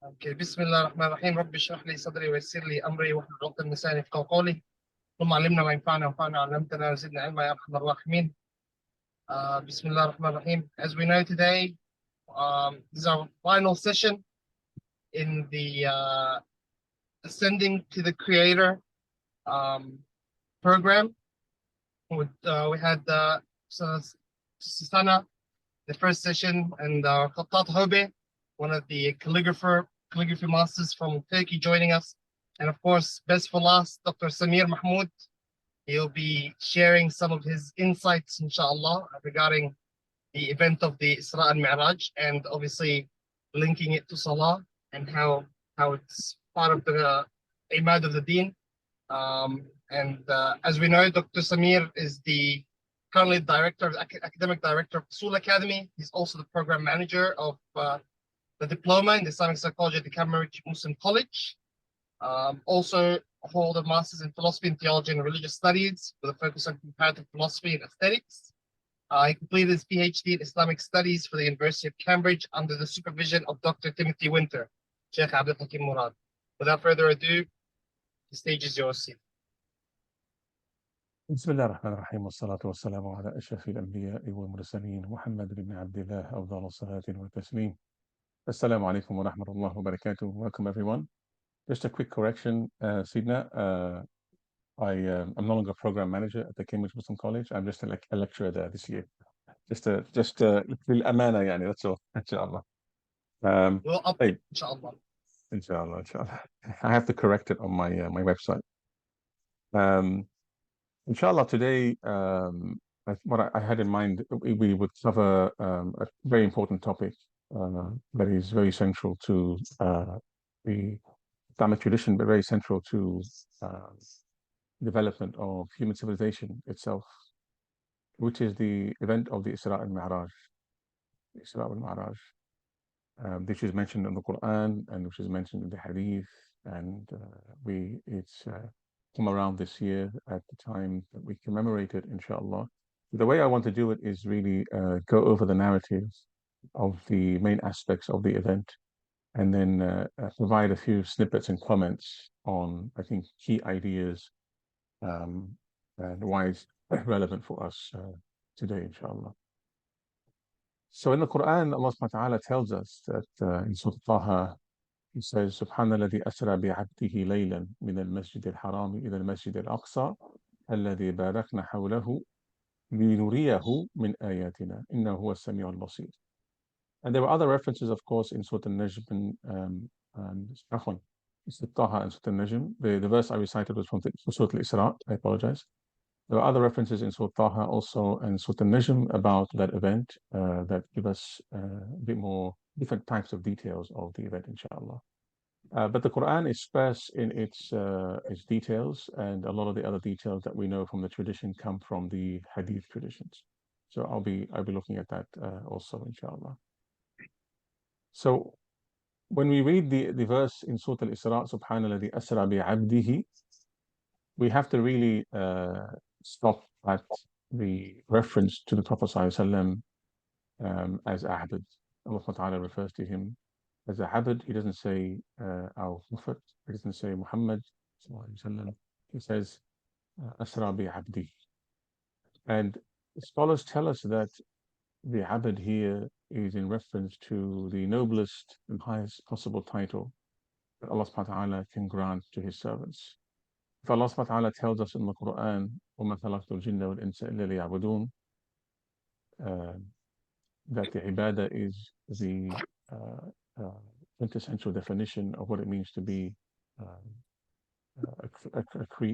اوكي، بسم الله الرحمن الرحيم. رب اشرح لي صدري ويسر لي امري واحلل عقدة من لساني يفقهوا قولي. ثم علمنا ما ينفعنا وانفعنا علمتنا وزدنا علما يا ارحم الراحمين. بسم الله الرحمن الرحيم. As we know today, this is our final session in the Ascending to the Creator um, program. We had Susana, the first session, and Khattat Hobe, one of the calligraphy masters from Turkey, joining us. And of course, best for last, Dr. Samir Mahmoud. He'll be sharing some of his insights, inshallah, regarding the event of the Isra and Miraj, and obviously linking it to Salah and how it's part of the Imad of the Deen. And as we know, Dr. Samir is the currently academic director of Sul Academy. He's also the program manager of the diploma in Islamic Psychology at the Cambridge Muslim College. Also hold a master's in philosophy and theology and religious studies with a focus on comparative philosophy and aesthetics. He completed his PhD in Islamic Studies for the University of Cambridge under the supervision of Dr. Timothy Winter, Shaykh Abdal Hakim Murad. Without further ado, the stage is yours. بسم الله الرحمن الرحيم والصلاة والسلام على أشرف الأنبياء والمرسلين محمد بن عبد الله أفضل الصلاة والتسليم. Assalamu alaikum wa rahmatullahi wa barakatuh. Welcome everyone. Just a quick correction, Sidna. I'm no longer a program manager at the Cambridge Muslim College. I'm just a lecturer there this year. Just للأمانة يعني, that's all. Inshallah. Well, up, طيب. inshallah. Inshallah. I have to correct it on my my website. Inshallah, today, what I had in mind, we would cover a very important topic that is very central to the Islamic tradition, but very central to development of human civilization itself, which is the event of the Isra and Miraj. Isra and Miraj, which is mentioned in the Quran and which is mentioned in the Hadith, and it's come around this year at the time that we commemorate it, inshallah. The way I want to do it is really go over the narrative of the main aspects of the event, and then provide a few snippets and comments on, I think, key ideas and why it's relevant for us today, inshallah. So in the Quran, Allah subhanahu wa ta'ala tells us that in Surah Taha, He says, سبحان الذي أسرى بعبده ليلا من المسجد الحرام إلى المسجد الأقصى الذي باركنا حوله لنريه من آياتنا إنه هو السميع البصير. And there were other references, of course, in Surah Al-Najm and Surah Taha and Surah Al-Najm. The verse I recited was from Surah Al-Isra. I apologize. There are other references in Surah Taha also and Surah Al-Najm about that event that give us a bit more different types of details of the event, inshallah. But the Quran is sparse in its details, and a lot of the other details that we know from the tradition come from the Hadith traditions. So I'll be looking at that also, inshallah. So when we read the verse in Surah Al-Isra, Subhanalladhi asra bi'abdihi, we have to really stop at the reference to the Prophet ﷺ as Abd. Allah Ta'ala refers to him as a Abd. He doesn't say our Prophet, he doesn't say Muhammad. He says Asra bi Abdi. And scholars tell us that the Abd here is in reference to the noblest and highest possible title that Allah subhanahu wa ta'ala can grant to his servants. If Allah subhanahu wa ta'ala tells us in the Quran, وَمَا خَلَقْتُ الْجِنَّ وَالْإِنسَ إِلَّا لِيَعْبُدُونَ, that the ibadah is the quintessential definition of what it means to be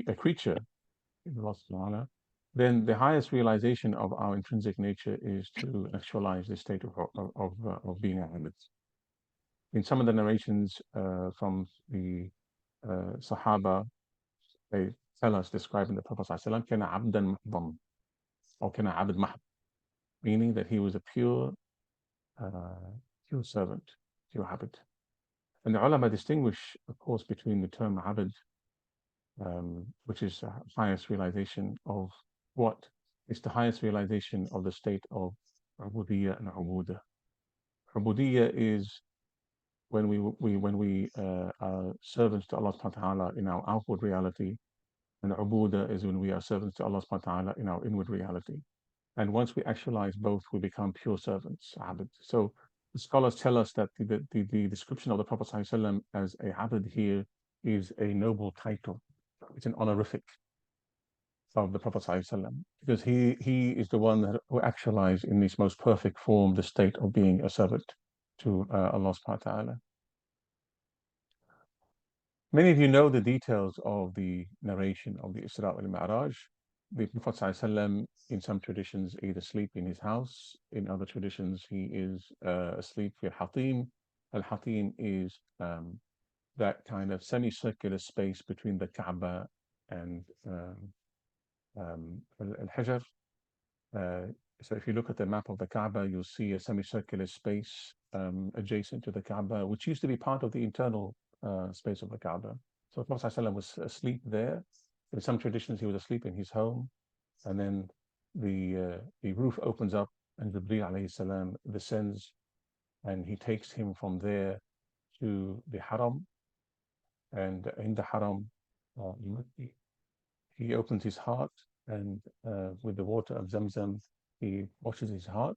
a creature in Allah subhanahu wa ta'ala, then the highest realization of our intrinsic nature is to actualize the state of being a habit. In some of the narrations from the Sahaba, they tell us, describing the Prophet ﷺ, kana abdan mahdan, or kana abd mahd, meaning that he was a pure servant, pure habit. And the ulama distinguish, of course, between the term abd, which is the highest realization of what is the highest realization of the state of ubudiyya and ubudah. Ubudiyya is when we are servants to Allah subhanahu wa ta'ala in our outward reality, and ubuda is when we are servants to Allah subhanahu wa ta'ala in our inward reality. And once we actualize both, we become pure servants, abd. So the scholars tell us that the description of the Prophet ﷺ as a abd here is a noble title. It's an honorific of the Prophet ﷺ, because he is the one who actualized in his most perfect form the state of being a servant to Allah subhanahu wa ta'ala. Many of you know the details of the narration of the Isra and Miraj. The Prophet ﷺ, in some traditions, either asleep in his house. In other traditions, he is asleep with Hatim. Al-Hatim is that kind of semicircular space between the Kaaba and Al-Hajar. So if you look at the map of the Kaaba, you'll see a semicircular space adjacent to the Kaaba, which used to be part of the internal space of the Kaaba. So Prophet ﷺ was asleep there. In some traditions, he was asleep in his home, and then the roof opens up, and Jibreel alayhi salam descends, and he takes him from there to the Haram. And in the Haram, he opens his heart, and with the water of Zamzam, he washes his heart.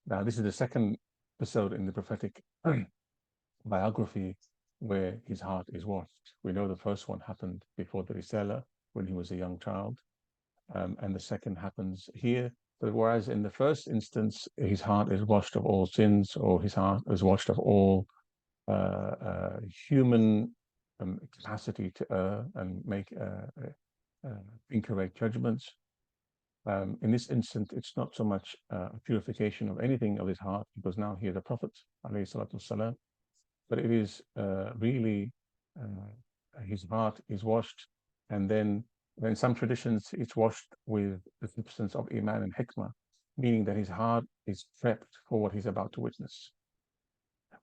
Now, this is the second episode in the prophetic biography where his heart is washed. We know the first one happened before the Risala when he was a young child, and the second happens here. But whereas in the first instance, his heart is washed of all sins, or his heart is washed of all human capacity to err and make incorrect judgments. In this instance, it's not so much a purification of anything of his heart, because now he is a prophet, alayhi salatu wassalam, but it is really his heart is washed, and then in some traditions it's washed with the substance of iman and hikmah, meaning that his heart is prepped for what he's about to witness.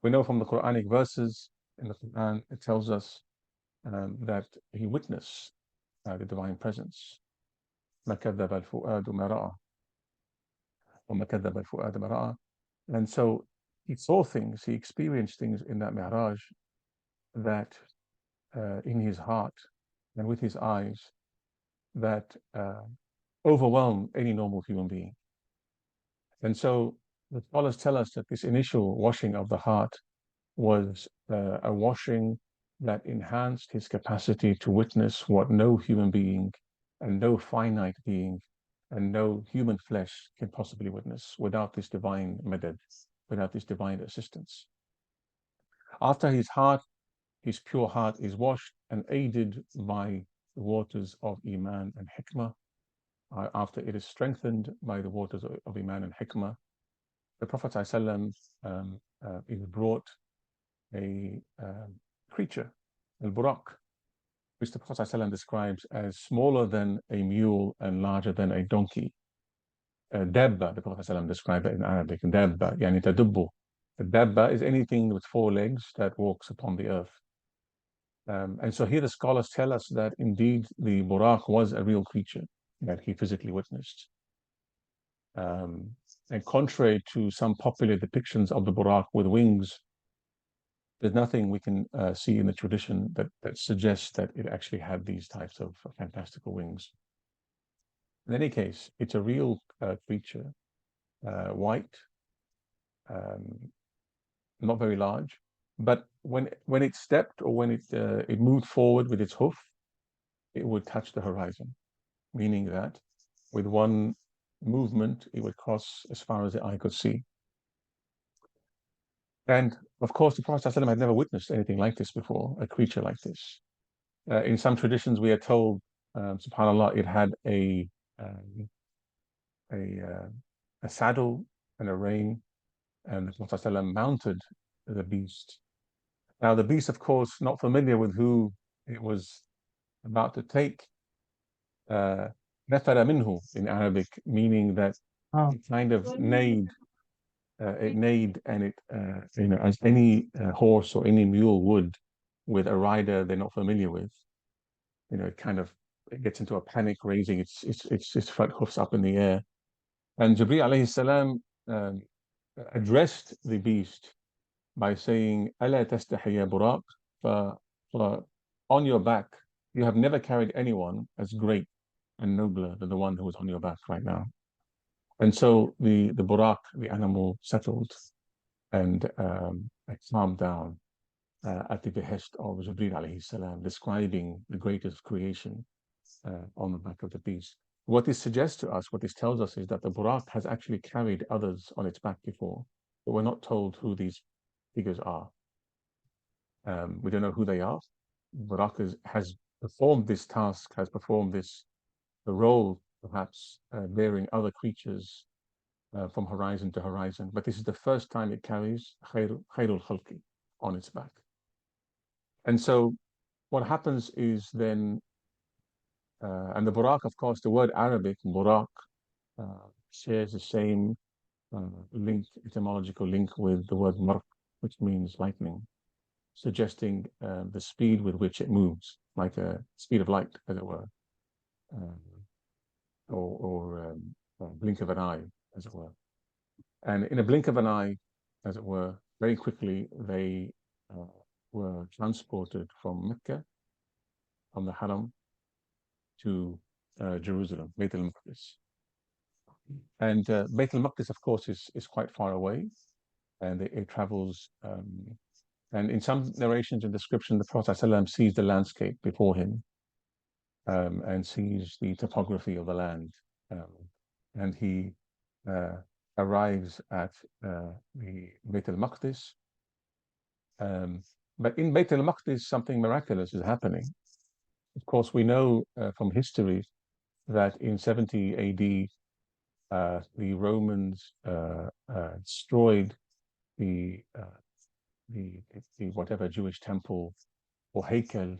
We know from the Quranic verses in the Quran, it tells us that he witnessed the divine presence. ما كذب الفؤاد ما رأى وما كذب الفؤاد ما رأى. And so he saw things, he experienced things in that Mi'raj that in his heart and with his eyes that overwhelm any normal human being. And so the scholars tell us that this initial washing of the heart was a washing that enhanced his capacity to witness what no human being and no finite being and no human flesh can possibly witness without this divine madad, without this divine assistance. After his pure heart is washed and aided by the waters of Iman and Hikmah, after it is strengthened by the waters of Iman and Hikmah, the Prophet ﷺ is brought a creature, al-Buraq, which the Prophet ﷺ describes as smaller than a mule and larger than a donkey. Dabba, the Prophet ﷺ described it in Arabic. Dabba, yani tadubbu. Dabba is anything with four legs that walks upon the earth. And so here the scholars tell us that indeed the Buraq was a real creature that he physically witnessed. And contrary to some popular depictions of the Buraq with wings, there's nothing we can see in the tradition that suggests that it actually had these types of fantastical wings. In any case, it's a real creature, white, not very large, but when it stepped or when it moved forward with its hoof, it would touch the horizon, meaning that with one movement, it would cross as far as the eye could see. And of course, the Prophet ﷺ had never witnessed anything like this before, a creature like this. In some traditions, we are told, subhanAllah, it had a saddle and a rein, and the Prophet ﷺ mounted the beast. Now, the beast, of course, not familiar with who it was about to take, nafara minhu in Arabic, meaning that it kind of neighed. It neighed, and it, as any horse or any mule would, with a rider they're not familiar with. It gets into a panic, raising its front hoofs up in the air. And Jibreel alayhi salam addressed the beast by saying, "Ala tastahiya Buraq," for on your back, you have never carried anyone as great and nobler than the one who is on your back right now. And so the Buraq, the animal, settled and calmed down at the behest of Jibreel alayhi salam, describing the greatest creation on the back of the beast. What this suggests to us, what this tells us, is that the Buraq has actually carried others on its back before, but we're not told who these figures are. We don't know who they are. Buraq has performed this task, has performed the role, perhaps, bearing other creatures from horizon to horizon. But this is the first time it carries Khairul Khalqi on its back. And so what happens is then, and the Buraq, of course, the word Arabic, Buraq, shares the same link, etymological link with the word Marq, which means lightning, suggesting the speed with which it moves, like a speed of light, as it were, or a blink of an eye, as it were. And in a blink of an eye, as it were, very quickly, they were transported from Mecca, from the Haram, to Jerusalem, Beit al-Maqdis. And Beit al-Maqdis, of course, is quite far away, and it travels. And in some narrations and description, the Prophet ﷺ sees the landscape before him and sees the topography of the land. And he arrives at the Beit al-Maqdis. But in Beit al-Maqdis, something miraculous is happening. Of course, we know from history that in 70 AD, the Romans destroyed the whatever Jewish temple or Heikel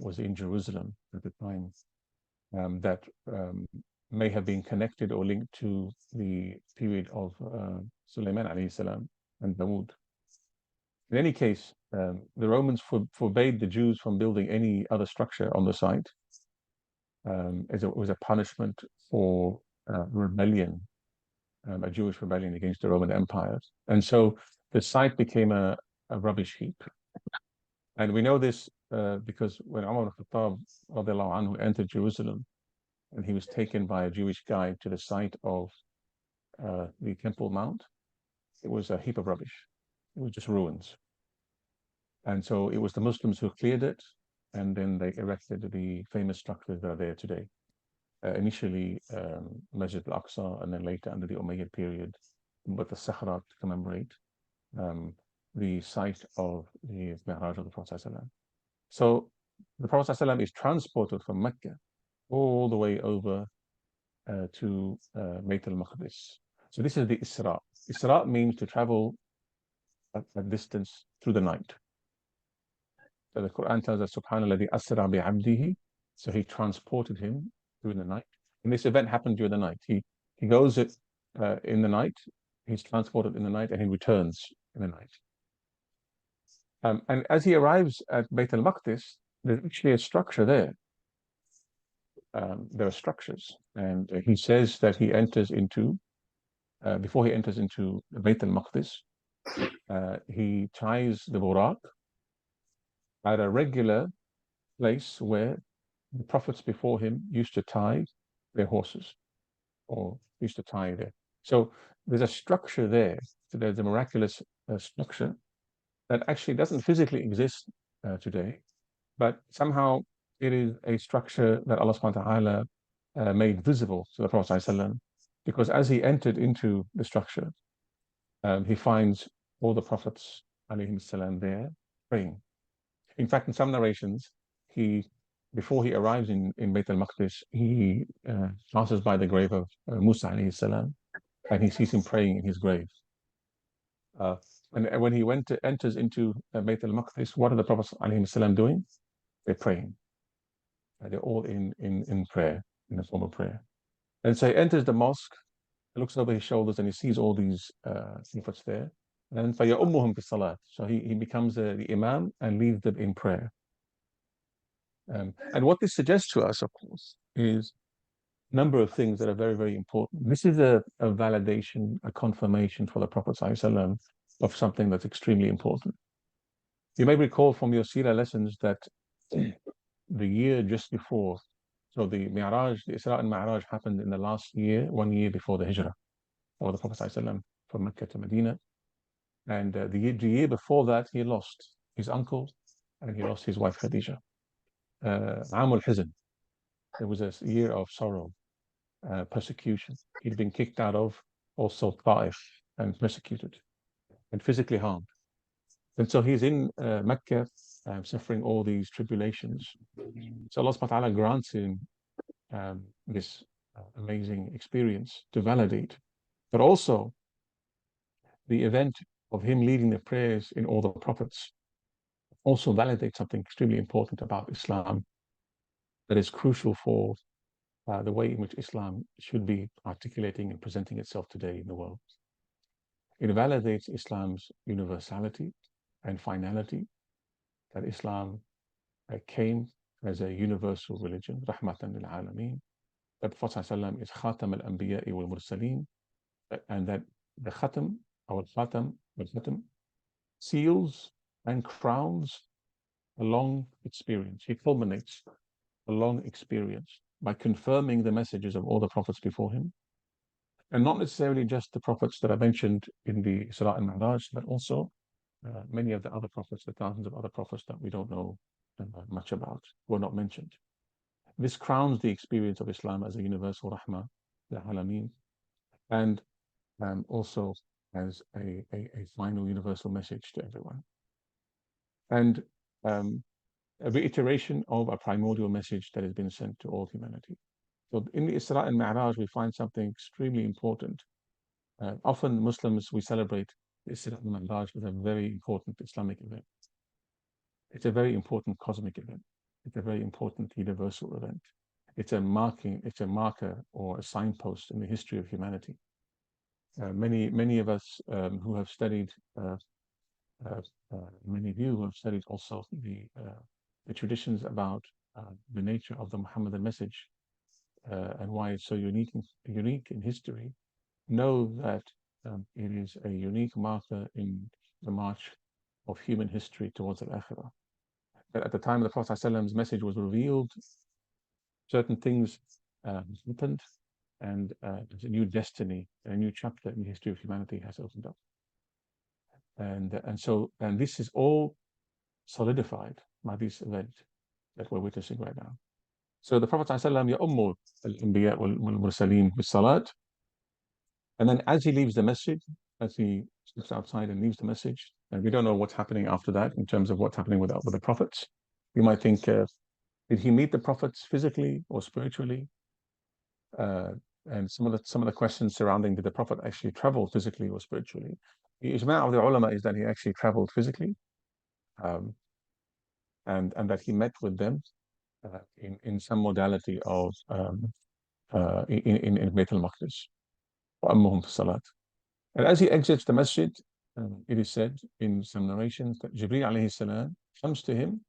was in Jerusalem at the time, that may have been connected or linked to the period of Sulaiman alayhi salam and Dawood. In any case, the Romans forbade the Jews from building any other structure on the site, as it was a punishment for rebellion, a Jewish rebellion against the Roman Empire. And so the site became a rubbish heap. And we know this because when Umar al-Khattab radiallahu anhu entered Jerusalem, and he was taken by a Jewish guide to the site of the Temple Mount, it was a heap of rubbish. It was just ruins. And so it was the Muslims who cleared it, and then they erected the famous structures that are there today. Initially, Masjid al-Aqsa, and then later under the Umayyad period, with the Sahara to commemorate the site of the Mi'raj of the Prophet ﷺ. So the Prophet ﷺ is transported from Mecca all the way over to Beit al-Maqdis. So this is the Isra. Isra means to travel a distance through the night. So the Quran tells us, Subhanallah, asra bi'abdihi. So he transported him through the night. And this event happened during the night. He goes in the night, he's transported in the night, and he returns in the night. And as he arrives at Beit al-Maqdis, there's actually a structure there. There are structures. And he says that he enters into, before he enters into Beit al-Maqdis, he ties the buraq at a regular place where the prophets before him used to tie their horses, or used to tie there. So there's a structure there. So there's a miraculous structure that actually doesn't physically exist today, but somehow it is a structure that Allah subhanahu wa ta'ala made visible to the Prophet ﷺ, because as he entered into the structure, he finds all the prophets alayhim salam there praying. In fact, in some narrations, before he arrives in Beit al-Maqdis, he passes by the grave of Musa alayhi salam, and he sees him praying in his grave. And when he enters into Beit al-Maqdis, what are the Prophets alayhi salam doing? They're praying. They're all in prayer, in a form of prayer. And so he enters the mosque, looks over his shoulders, and he sees all these prophets there. And فَيَأُمُّهُمْ فِي الصَّلَاةِ. So he becomes the imam and leads them in prayer. And what this suggests to us, of course, is a number of things that are very, very important. This is a validation, a confirmation for the Prophet ﷺ of something that's extremely important. You may recall from your Sira lessons that the year just before, so the Mi'raj, the Isra and Mi'raj happened in the last year, 1 year before the Hijrah, or the Prophet ﷺ from Mecca to Medina. And the year before that, he lost his uncle and he lost his wife Khadija. Amul Hizn. There was a year of sorrow, persecution. He'd been kicked out of also Ta'if and persecuted and physically harmed. And so he's in Mecca, suffering all these tribulations. So Allah subhanahu wa ta'ala grants him this amazing experience to validate, but also the event of him leading the prayers in all the prophets also validates something extremely important about Islam that is crucial for the way in which Islam should be articulating and presenting itself today in the world. It validates Islam's universality and finality, that Islam came as a universal religion, rahmatan lil alameen, that the Prophet ﷺ is Khatam al-Anbiya wal Mursaleen, and that the Khatam, or Khatam, seals and crowns a long experience. He culminates a long experience by confirming the messages of all the prophets before him, and not necessarily just the prophets that are mentioned in the Isra and Miraj, but also many of the other prophets, the thousands of other prophets that we don't know much about, were not mentioned. This crowns the experience of Islam as a universal rahmah, the alameen, and also as a final universal message to everyone. And a reiteration of a primordial message that has been sent to all humanity. So in the Isra and Mi'raj, we find something extremely important. Often Muslims, we celebrate the Isra and Mi'raj as a very important Islamic event. It's a very important cosmic event. It's a very important universal event. It's a marker or a signpost in the history of humanity. Many of us who have studied, many of you who have studied also the traditions about the nature of the Muhammadan message and why it's so unique in history, know that it is a unique marker in the march of human history towards al-Akhirah. That at the time the Prophet ﷺ's message was revealed, certain things happened, and there's a new destiny, a new chapter in the history of humanity has opened up. And this is all solidified by this event that we're witnessing right now. So the Prophet ﷺ يَأُمُّ الْأَنْبِيَاء وَالْمُرْسَلِينَ بِالصَّلَاةِ. And then as he leaves the masjid, as he steps outside and leaves the masjid, and we don't know what's happening after that in terms of what's happening with the prophets. You might think, did he meet the prophets physically or spiritually? And some of the questions surrounding, did the prophet actually travel physically or spiritually? The ijma' of the ulama is that he actually traveled physically, and that he met with them in some modality of in Bayt al-Maqdis. وَأَمُّهُمْ فِي الصَّلَاةِ. And as he exits the masjid, it is said in some narrations that Jibreel alayhi salam comes to him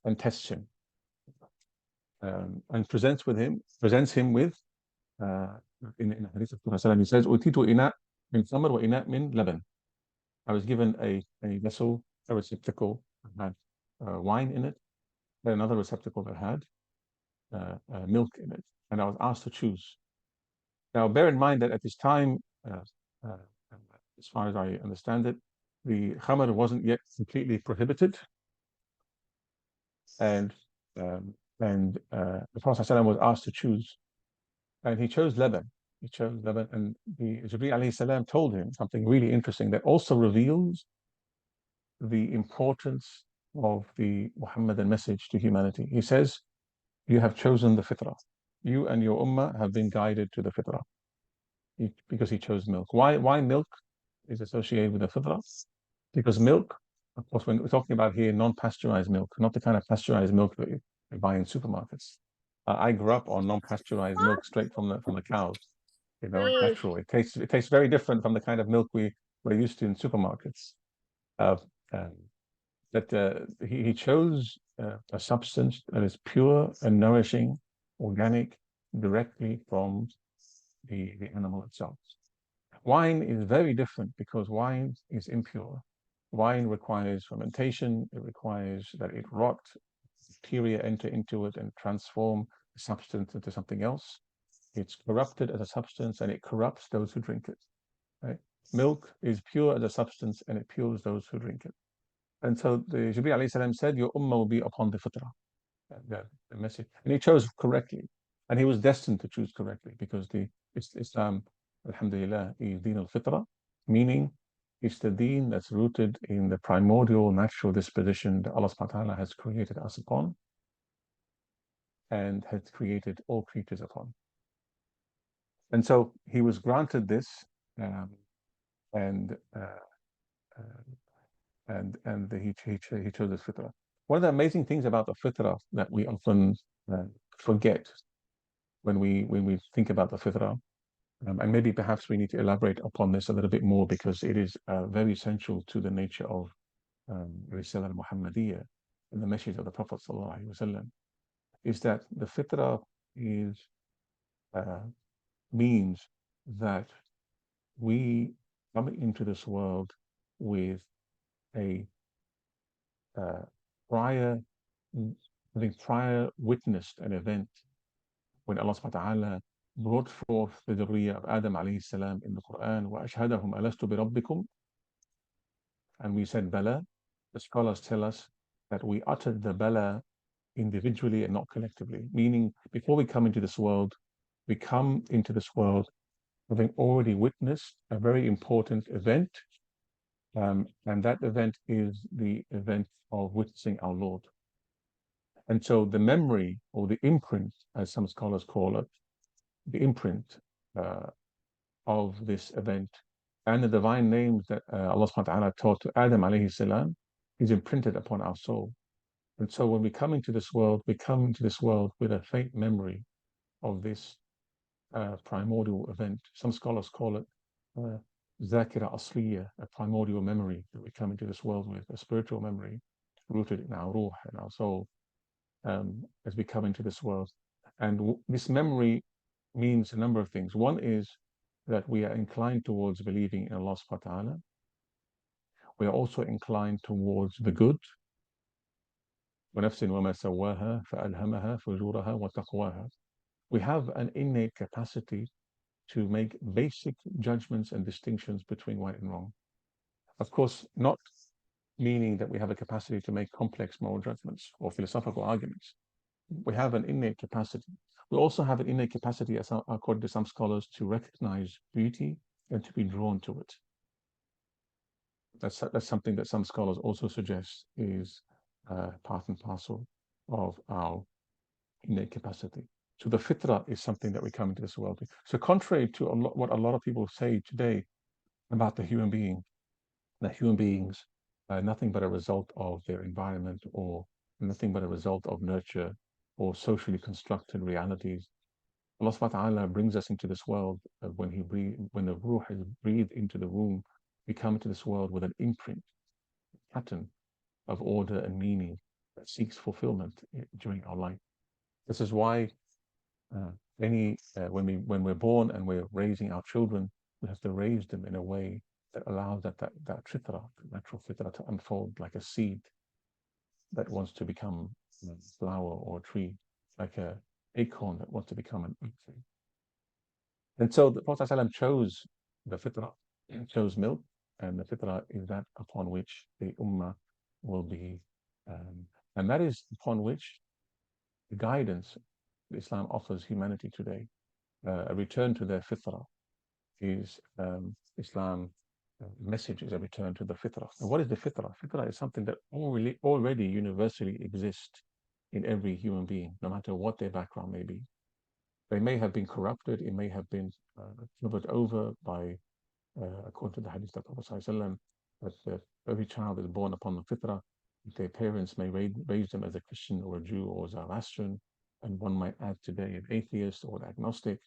and tests him, and presents him with in hadith of Prophet, he says, "Utitu ina min samar wa ina min laban." I was given a vessel, a receptacle that had wine in it, and another receptacle that had milk in it, and I was asked to choose. Now, bear in mind that at this time, as far as I understand it, the khamr wasn't yet completely prohibited, and the Prophet ﷺ was asked to choose, and he chose Laban. He chose Laban, and the Jibreel alayhi salam told him something really interesting that also reveals the importance of the Muhammadan message to humanity. He says, "You have chosen the fitrah. You and your ummah have been guided to the fitrah." Because he chose milk. Why milk is associated with the fitrah? Because milk, of course, when we're talking about here non-pasteurized milk, not the kind of pasteurized milk that you buy in supermarkets. I grew up on non-pasteurized milk straight from the cows. You know, natural. It tastes very different from the kind of milk we're used to in supermarkets. He chose a substance that is pure and nourishing, organic, directly from the animal itself. Wine is very different because wine is impure. Wine requires fermentation. It requires that it rot, bacteria enter into it and transform the substance into something else. It's corrupted as a substance and it corrupts those who drink it. Right? Milk is pure as a substance and it pures those who drink it. And so the Jibreel alayhi salam said, your ummah will be upon the fitrah, the message. And he chose correctly. And he was destined to choose correctly because the Islam, alhamdulillah, is deen al-fitrah, meaning it's the deen that's rooted in the primordial natural disposition that Allah subhanahu wa ta'ala has created us upon and has created all creatures upon. And so he was granted this, um, and he chose this fitrah. One of the amazing things about the fitrah that we often forget when we think about the fitrah, and maybe perhaps we need to elaborate upon this a little bit more because it is very essential to the nature of Risala al-Muhammadiyya and the message of the Prophet sallallahu alaihi wasallam, is that the fitrah is means that we come into this world with a prior witnessed an event when Allah subhanahu wa ta'ala brought forth the dhurriyyah of Adam alayhi salam in the Quran, وَأَشْهَدَهُمْ أَلَسْتُ بِرَبِّكُمْ, and we said Bala. The scholars tell us that we uttered the Bala individually and not collectively, meaning before we come into this world, we come into this world having already witnessed a very important event, and that event is the event of witnessing our Lord. And so the memory or the imprint, as some scholars call it, the imprint of this event and the divine names that Allah subhanahu wa ta'ala taught to Adam alayhi salam is imprinted upon our soul. And so when we come into this world, we come into this world with a faint memory of this primordial event. Some scholars call it Zakira Asliya, a primordial memory that we come into this world with, a spiritual memory rooted in our ruh and our soul as we come into this world. And this memory means a number of things. One is that we are inclined towards believing in Allah subhanahu wa ta'ala. We are also inclined towards the good. وَنَفْسٍ وَمَا سَوَّاهَا فَأَلْهَمَهَا فُجُورَهَا وَتَقْوَاهَا. We have an innate capacity to make basic judgments and distinctions between right and wrong. Of course, not meaning that we have a capacity to make complex moral judgments or philosophical arguments. We have an innate capacity. We also have an innate capacity, as according to some scholars, to recognize beauty and to be drawn to it. That's something that some scholars also suggest is part and parcel of our innate capacity. So the fitrah is something that we come into this world with. So contrary to what a lot of people say today about the human being, that human beings are nothing but a result of their environment or nothing but a result of nurture or socially constructed realities. Allah subhanahu wa ta'ala brings us into this world when the ruh is breathed into the womb, we come into this world with an imprint, pattern of order and meaning that seeks fulfillment during our life. This is why when we're born and we're raising our children, we have to raise them in a way that allows that fitrah, natural fitrah, to unfold like a seed that wants to become a flower or a tree, like an acorn that wants to become an oak tree. And so the Prophet ﷺ chose the fitrah, chose milk, and the fitrah is that upon which the ummah will be, and that is upon which the guidance Islam offers humanity today. A return to their fitrah is Islam message is a return to the fitrah. And what is the fitrah? Fitrah is something that already universally exists in every human being, no matter what their background may be. They may have been corrupted, it may have been covered over by, according to the hadith of Prophet ﷺ, that every child is born upon the fitrah. Their parents may raise them as a Christian or a Jew or Zoroastrian, and one might add today an atheist or an agnostic.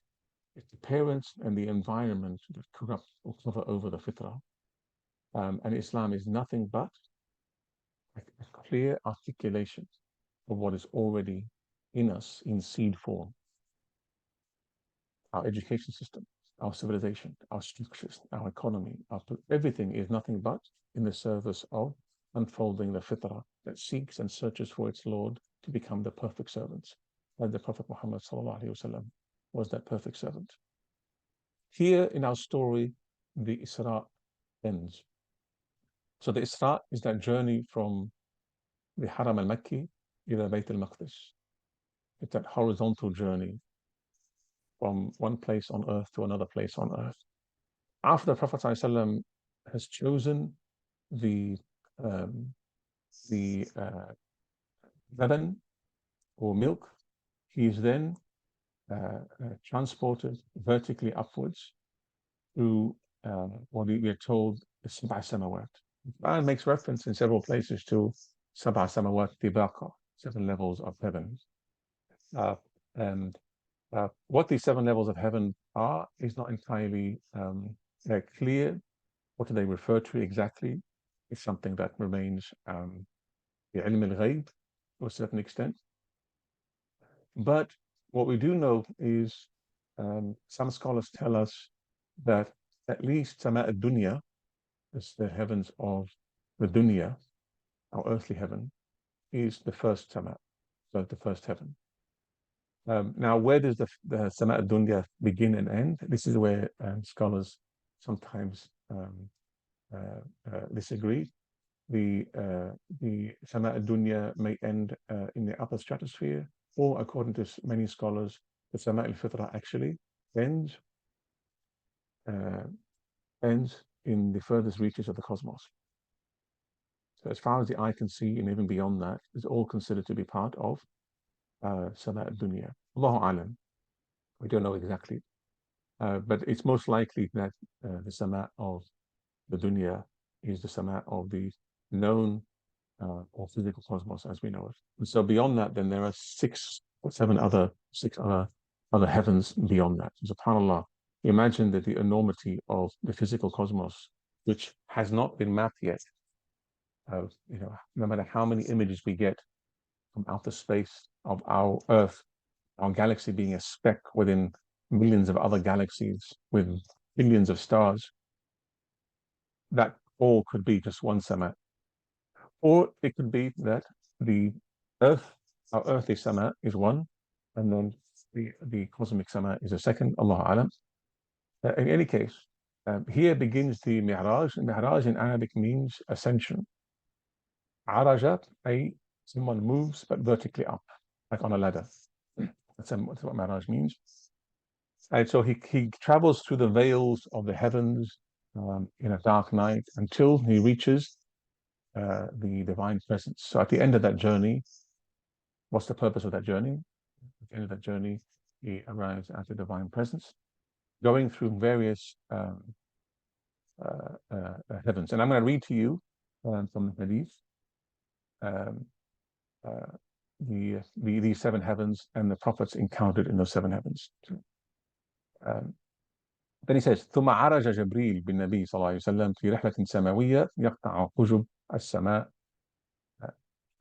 It's the parents and the environment that corrupt or cover over the fitrah. And Islam is nothing but a clear articulation of what is already in us in seed form. Our education system our civilization, our structures, our economy, everything is nothing but in the service of unfolding the fitrah that seeks and searches for its Lord to become the perfect servant. And the Prophet Muhammad ﷺ was that perfect servant. Here in our story, the Isra ends. So the Isra is that journey from the Haram al-Makki ila Bayt al-Maqdis. It's that horizontal journey from one place on earth to another place on earth. After the Prophet ﷺ has chosen the laban or milk, he is then transported vertically upwards through what we are told is Sab'a Samawat. Quran makes reference in several places to Sab'a Samawat Tibaqa, 7 levels of heaven. And what these 7 levels of heaven are is not entirely clear. What do they refer to exactly? It's something that remains the ilm al-ghayb to a certain extent. But what we do know is some scholars tell us that at least Sama ad-Dunya, is the heavens of the Dunya, our earthly heaven, is the first Sama, so the first heaven. Now, where does the Sama ad-Dunya begin and end? This is where scholars sometimes disagree. The Sama ad-Dunya may end in the upper stratosphere, or according to many scholars, the Sama al-Fitra actually ends in the furthest reaches of the cosmos. So as far as the eye can see, and even beyond that, is all considered to be part of Sama ad-Dunya. Allahu alam. We don't know exactly. But it's most likely that the Sama of the Dunya is the Sama of the known or physical cosmos as we know it. And so beyond that, then there are 6 or 7 other heavens beyond that. SubhanAllah, imagine that the enormity of the physical cosmos, which has not been mapped yet. No matter how many images we get from outer space of our Earth, our galaxy being a speck within millions of other galaxies with billions of stars, that all could be just one Sama. Or it could be that the Earth, our earthly Sama, is one, and then the cosmic Sama is a second. Allahu alam. In any case, here begins the Mi'raj. Mi'raj in Arabic means ascension. Araja, someone moves but vertically up, like on a ladder. That's what Mi'raj means. And so he travels through the veils of the heavens in a dark night until he reaches the divine presence. So at the end of that journey, what's the purpose of that journey? At the end of that journey, he arrives at the divine presence, going through various heavens. And I'm going to read to you from the Hadith these 7 heavens and the prophets encountered in those 7 heavens. Then he says, ثم عرج جبريل بالنبي صلى الله عليه وسلم في رحلة سماوية يقطع حجب السماء.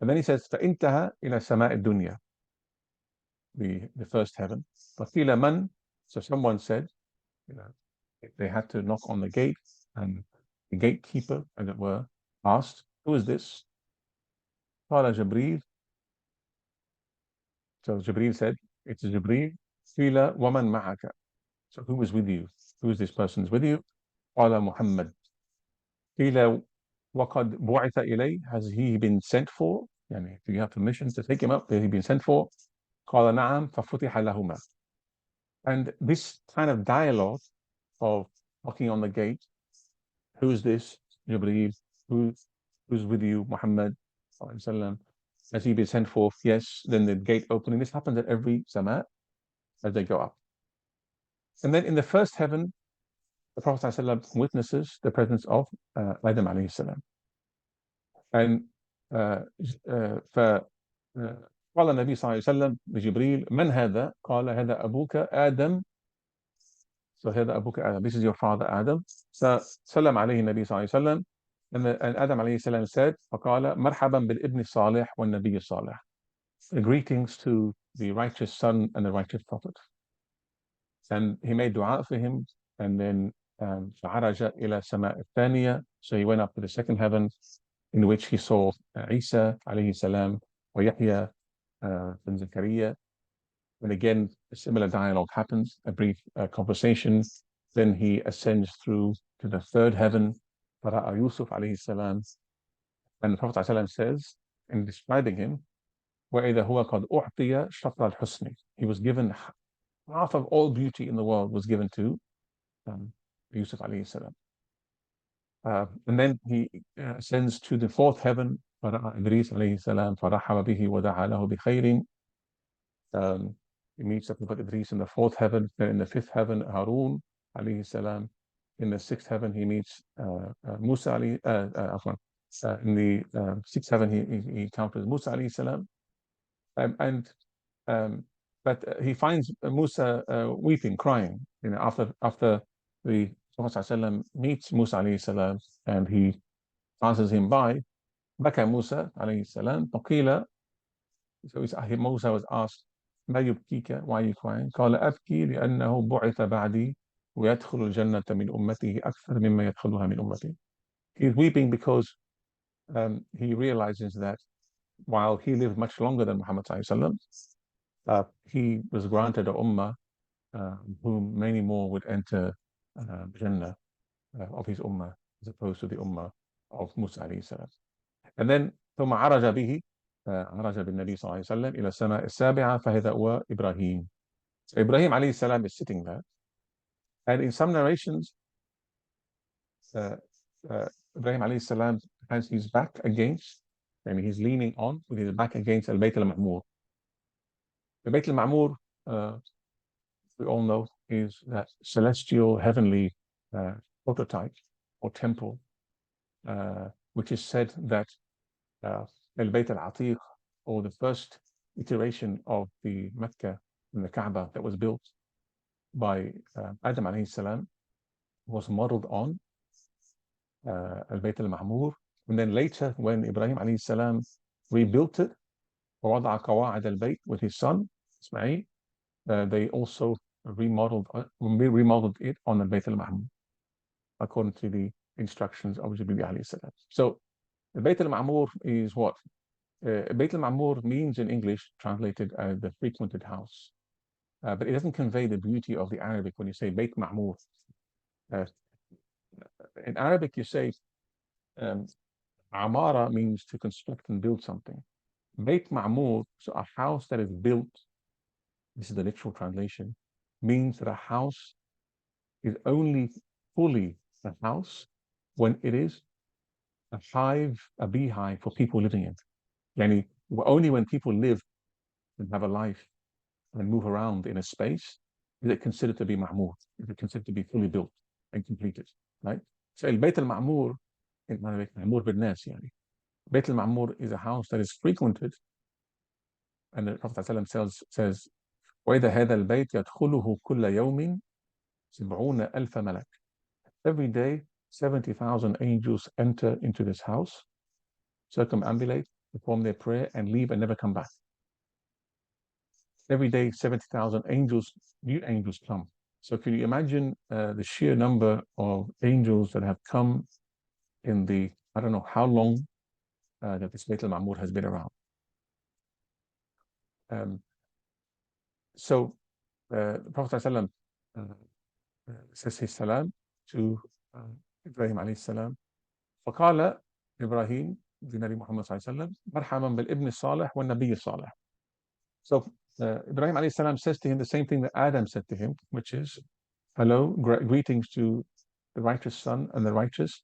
And then he says, فانتهى إلى سماء الدنيا, the first heaven. فقيل من? So someone said, they had to knock on the gate, and the gatekeeper, as it were, asked, who is this? قال جبريل. So Jibreel said, it's Jibreel. قيل ومن معك? So who is with you? Who is this person is with you? قال محمد. قيل وقد بعث إليه? Has he been sent for? Yani, do you have permission to take him up? Has he been sent for? قال نعم ففتح لهما. And this kind of dialogue of knocking on the gate, who is this? Jibreel. Who's with you? Muhammad. Has he been sent forth? Yes. Then the gate opening. This happens at every Sama as they go up. And then in the first heaven, the Prophet ﷺ witnesses the presence of Adam alayhi salam. And قال النبي صلى الله عليه وسلم لجبريل من هذا؟ قال هذا أبوك آدم. So هذا أبوك آدم. This is your father Adam. فسلم عليه النبي صلى الله عليه وسلم. And Adam عليه السلام said, فقال مرحبا بالابن الصالح والنبي الصالح. Greetings to the righteous son and the righteous prophet. And he made dua for him and then فعرج إلى السماء الثانية, so he went up to the second heaven, in which he saw Isa alayhi salam or Yahya bin Zakaria. And again, a similar dialogue happens, a brief conversation. Then he ascends through to the third heaven, Fara'a Yusuf alayhi salam. And the Prophet ﷺ says, in describing him, وَإِذَا هُوَ قَدْ أُعْطِيَ شَطْرَ الْحُسْنِ. He was given half of all beauty in the world was given to Yusuf alayhi salam. And then he ascends to the fourth heaven, فَرَأَى إِدْرِيسَ عَلَيْهِ السَّلَامَ فَرَحَبَ بِهِ وَدَعَى لَهُ بِخَيْرٍ. He meets up with Idris in the fourth heaven. Then in the fifth heaven, Harun alayhi salam. In the sixth heaven, he meets Musa alayhi in the sixth heaven, he encounters Musa alayhi salam. But he finds Musa weeping, crying. You know, after the Prophet ﷺ meets Musa alayhi salam and he passes him by, بكى موسى عليه السلام فقيل, so Musa was asked, ما يبكيك, why are you crying? قال أبكي لأنه بعث بعدي ويدخل الجنة من أمته أكثر مما يدخلها من أمتي. He's weeping because he realizes that while he lived much longer than Muhammad sallallahu he was granted a ummah whom many more would enter Jannah of his ummah as opposed to the ummah of Musa alayhi salam. And then ثم عرج به عرج بالنبي صلى الله عليه وسلم إلى السماء السابعة فهذا هو إبراهيم. So Ibrahim alayhi salam is sitting there, and in some narrations Ibrahim alayhi salam has his back against, I mean he's leaning on with his back against Al-Bayt al-Ma'mur. The Bayt al-Ma'mur, we all know, is that celestial heavenly prototype or temple, which is said that Al-Bayt al-Atiq, or the first iteration of the Mecca and the Kaaba that was built by Adam alayhi salam, was modeled on Al-Bayt al-Ma'mur. And then later, when Ibrahim alayhi salam rebuilt it, وَوَضَعَ قَوَاعِدَ الْبَيْتِ, with his son Ismail, they also remodeled it on the Bayt al-Ma'mur according to the instructions of Jibreel alayhi salam. So the Bayt al-Ma'mur is what? Bayt al-Ma'mur means in English, translated as the frequented house. But it doesn't convey the beauty of the Arabic when you say Bayt Ma'mur. In Arabic, you say Amara means to construct and build something. Bayt Ma'mur, so a house that is built, this is the literal translation, means that a house is only fully a house when it is a hive, a beehive for people living in. Yani, only when people live and have a life and move around in a space is it considered to be ma'mur, is it considered to be fully built and completed, right? So Al-Bayt al-Ma'mur, Ma'mur bil-Nas, yani. Bayt al-Ma'mur is a house that is frequented, and the Prophet ﷺ says, وَإِذَا هَذَا الْبَيْتِ يَدْخُلُهُ كُلَّ يَوْمٍ 70,000 مَلَكٍ. Every day, 70,000 angels enter into this house, circumambulate, perform their prayer, and leave and never come back. Every day, 70,000 angels, new angels come. So can you imagine the sheer number of angels that have come in the, I don't know how long that this Bayt al-Ma'mur has been around. So the Prophet ﷺ says his salam to Ibrahim alayhi salam. فقال إبراهيم لنبي محمد صلى الله عليه وسلم مرحبا بالابن الصالح والنبي الصالح. So Ibrahim alayhi salam says to him the same thing that Adam said to him, which is, hello, greetings to the righteous son and the righteous.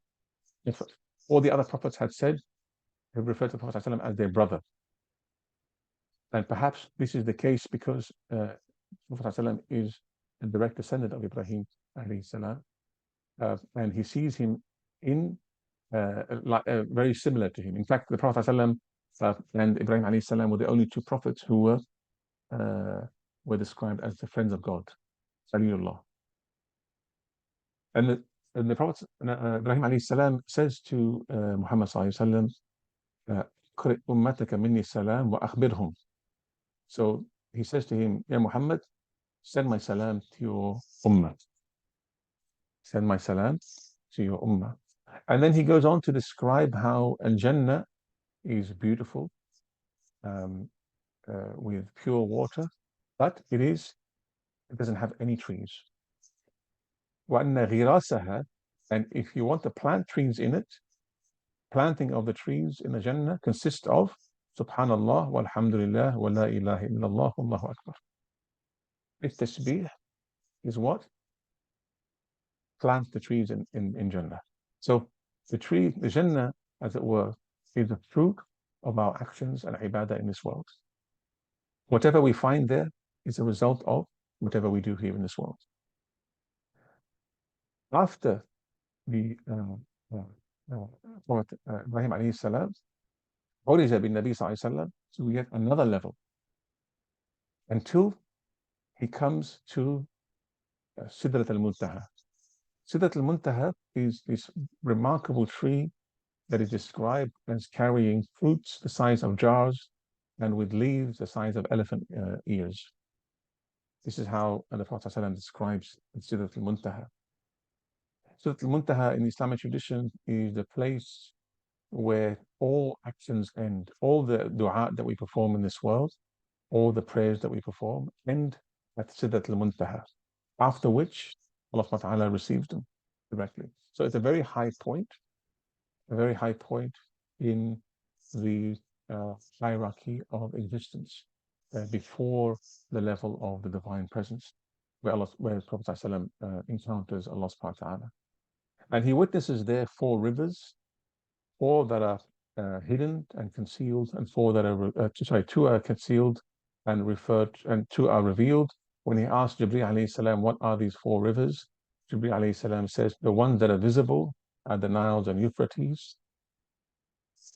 If all the other prophets had said, they referred to the Prophet ﷺ as their brother. And perhaps this is the case because the Prophet ﷺ is a direct descendant of Ibrahim alayhi salam, and he sees him in very similar to him. In fact, the Prophet ﷺ and Ibrahim alayhi salam were the only two prophets who were described as the friends of God, Salilullah. And the Prophet Ibrahim alayhi salam says to Muhammad sallallahu alayhi wa sallam, أمتك مني السلام وأخبرهم. So he says to him, Ya Muhammad, send my salam to your ummah send my salam to your ummah. And then he goes on to describe how Al-Jannah is beautiful, with pure water, but it doesn't have any trees. وَأَنَّ غِرَاسَهَا, and if you want to plant trees in it, planting of the trees in the Jannah consists of Subhanallah, walhamdulillah, wa la ilaha illallah, Allahu Akbar. This tasbih is what? Plant the trees in Jannah. So the Jannah, as it were, is the fruit of our actions and ibadah in this world. Whatever we find there is a result of whatever we do here in this world. After the Prophet Ibrahim alayhi salam, Urija bin Nabi sallallahu alayhi wasallam, to yet another level, until he comes to Sidrat al-Muntaha. Sidrat al-Muntaha is this remarkable tree that is described as carrying fruits the size of jars and with leaves the size of elephant ears. This is how the Prophet ﷺ describes Sidrat al-Muntaha. Sidrat al-Muntaha in the Islamic tradition is the place where all actions end. All the dua that we perform in this world, all the prayers that we perform end at Sidrat al-Muntaha, after which Allah subhanahu wa ta'ala receives them directly. So it's a very high point in the hierarchy of existence before the level of the divine presence, where Prophet ﷺ encounters Allah subhanahu wa ta'ala. And he witnesses there 4 rivers, 4 that are hidden and concealed, and 4 that are 2 are concealed and referred, and 2 are revealed. When he asked Jibreel alayhi salam, what are these 4 rivers? Jibreel alayhi salam says, the ones that are visible are the Niles and Euphrates,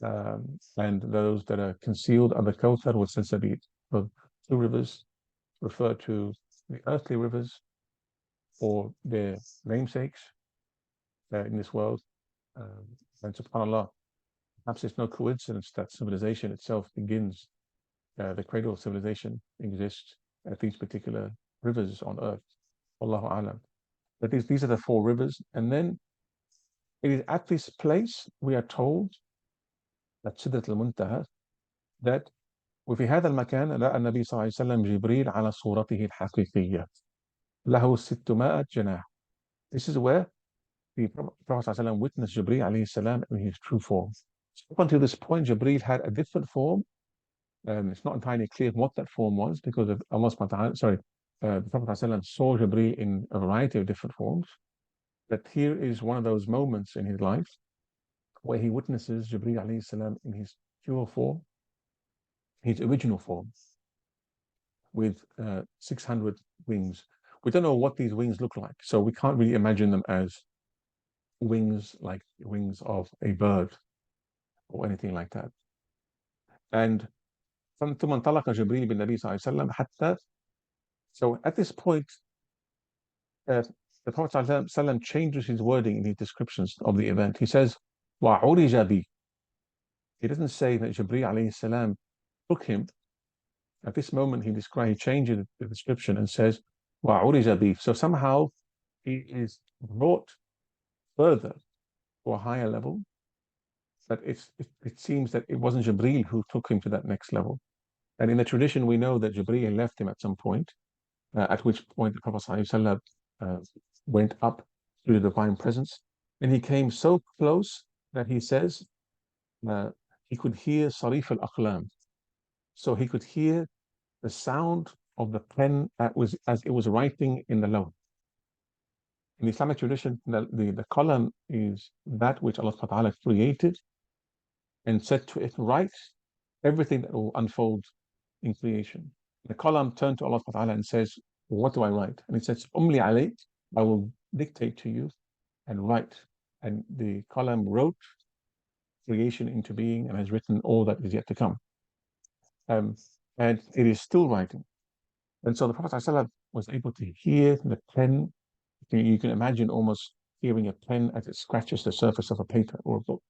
and those that are concealed are the Kawthar with Salsabil. So 2 rivers refer to the earthly rivers or their namesakes in this world. And subhanAllah, perhaps it's no coincidence that civilization itself begins, the cradle of civilization exists at these particular rivers on earth. Allahu Alam. But these are the 4 rivers. And then it is at this place we are told that Sidrat al-Muntaha, that وفي هذا المكان رأى النبي صلى الله عليه وسلم جبريل على صورته الحقيقية له 600 جناح. This is where the Prophet ﷺ witnessed Jibreel alayhi salam in his true form. Up until this point, Jibreel had a different form. It's not entirely clear what that form was, because of Allah subhanahu wa ta'ala, the Prophet ﷺ saw Jibreel in a variety of different forms. But here is one of those moments in his life where he witnesses Jibreel alayhi salam in his pure form, his original form, with 600 wings. We don't know what these wings look like, so we can't really imagine them as wings like wings of a bird or anything like that. And ثم انطلق جبريل بالنبي صلى الله عليه وسلم حتى. So at this point, the Prophet ﷺ changes his wording in his descriptions of the event. He says, وَعُرِجَ بِي. He doesn't say that Jibreel alayhi salam took him. At this moment, he changes the description and says, وَعُرِجَ بِي. So somehow he is brought further to a higher level, but it seems that it wasn't Jibreel who took him to that next level. And in the tradition, we know that Jibreel left him at some point, at which point the Prophet ﷺ went up to the divine presence, and he came so close that he says he could hear sarif al-aqlam. So he could hear the sound of the pen as it was writing in the law. In the Islamic tradition, the qalam is that which Allah subhanahu wa ta'ala created and said to it, write everything that will unfold in creation. The qalam turned to Allah subhanahu wa ta'ala and says, what do I write? And it says, umli alayk, I will dictate to you and write. And the qalam wrote creation into being and has written all that is yet to come. And it is still writing. And so the Prophet ﷺ was able to hear the pen. You can imagine almost hearing a pen as it scratches the surface of a paper or a book.